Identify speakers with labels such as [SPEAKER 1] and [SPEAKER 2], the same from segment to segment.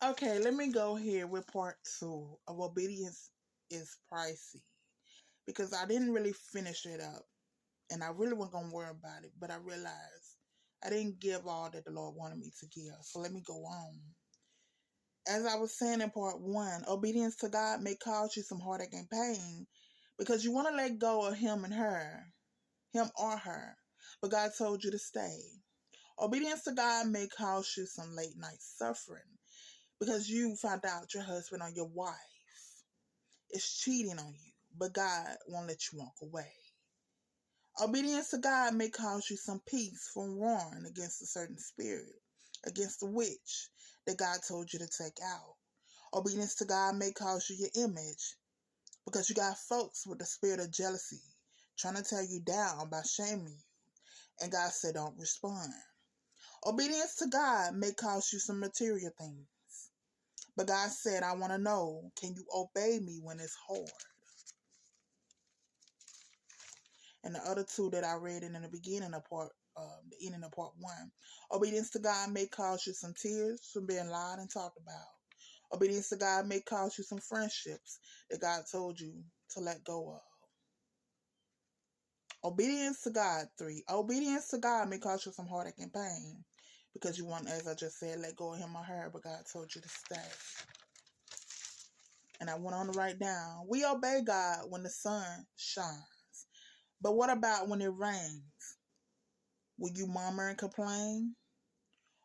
[SPEAKER 1] Okay, let me go here with part 2 of obedience is pricey. Because I didn't really finish it up. And I really wasn't going to worry about it. But I realized I didn't give all that the Lord wanted me to give. So let me go on. As I was saying in part 1, obedience to God may cause you some heartache and pain. Because you want to let go of him and her. Him or her. But God told you to stay. Obedience to God may cause you some late night suffering. Because you found out your husband or your wife is cheating on you, but God won't let you walk away. Obedience to God may cause you some peace from warring against a certain spirit, against the witch that God told you to take out. Obedience to God may cause you your image because you got folks with the spirit of jealousy trying to tear you down by shaming you, and God said don't respond. Obedience to God may cost you some material things. But God said, I want to know, can you obey me when it's hard? And the other two that I read in the beginning of the ending of part 1. Obedience to God may cause you some tears from being lied and talked about. Obedience to God may cause you some friendships that God told you to let go of. Obedience to God 3. Obedience to God may cause you some heartache and pain because you want, as I just said, let go of him or her, but God told you to stay. And I went on to write down, we obey God when the sun shines. But what about when it rains? Will you murmur and complain?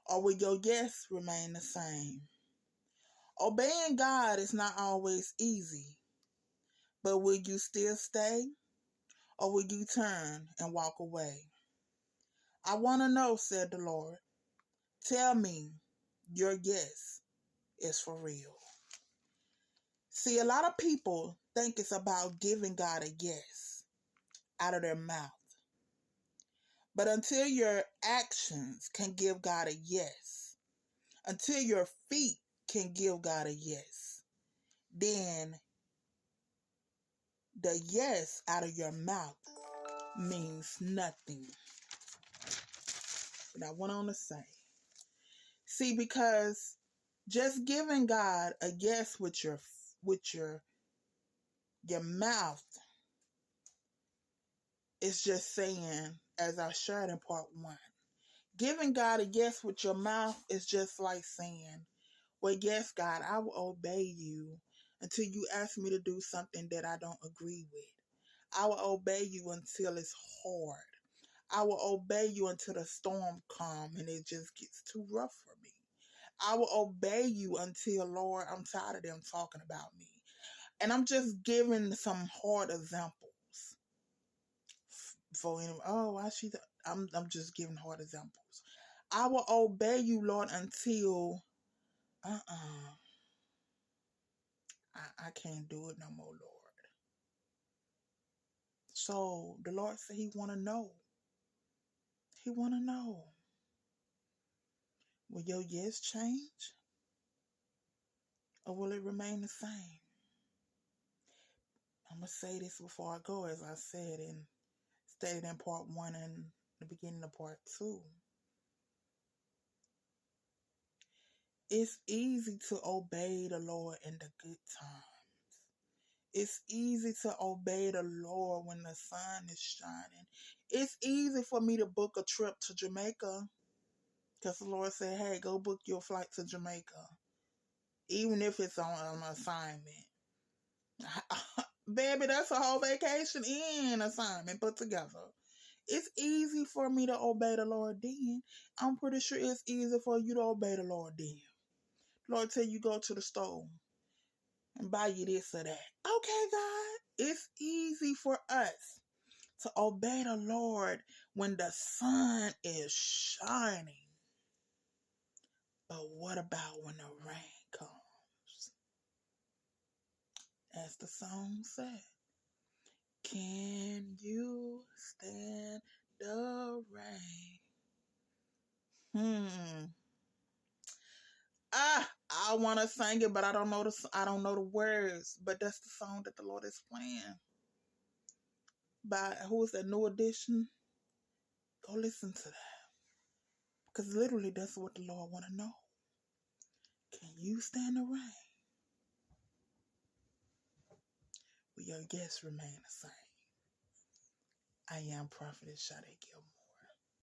[SPEAKER 1] Or will your yes remain the same? Obeying God is not always easy. But will you still stay? Or will you turn and walk away? I want to know, said the Lord. Tell me your yes is for real. See, a lot of people think it's about giving God a yes out of their mouth. But until your actions can give God a yes, until your feet can give God a yes, then the yes out of your mouth means nothing. And I went on to say, see, because just giving God a yes with your mouth is just saying, as I shared in part 1, giving God a yes with your mouth is just like saying, well, yes, God, I will obey you until you ask me to do something that I don't agree with. I will obey you until it's hard. I will obey you until the storm comes and it just gets too rough for me. I will obey you until, Lord, I'm tired of them talking about me. And I'm just giving some hard examples. For anyone, I'm just giving hard examples. I will obey you, Lord, until I can't do it no more, Lord. So the Lord said he want to know. He want to know. Will your yes change? Or will it remain the same? I'm going to say this before I go, as I said and stated in part 1 and the beginning of part 2. It's easy to obey the Lord in the good times. It's easy to obey the Lord when the sun is shining. It's easy for me to book a trip to Jamaica because the Lord said, hey, go book your flight to Jamaica. Even if it's on an assignment. Baby, that's a whole vacation and assignment put together. It's easy for me to obey the Lord then. I'm pretty sure it's easy for you to obey the Lord then. Lord tell you go to the store and buy you this or that. Okay, God. It's easy for us to obey the Lord when the sun is shining. But what about when the rain comes? As the song said, can you stand the rain? I want to sing it, but I don't know the words. But that's the song that the Lord is playing. By who is that? New Edition. Go listen to that, because literally that's what the Lord want to know. Can you stand the rain? Will your guests remain the same? I am Prophetess Sade Gilmore.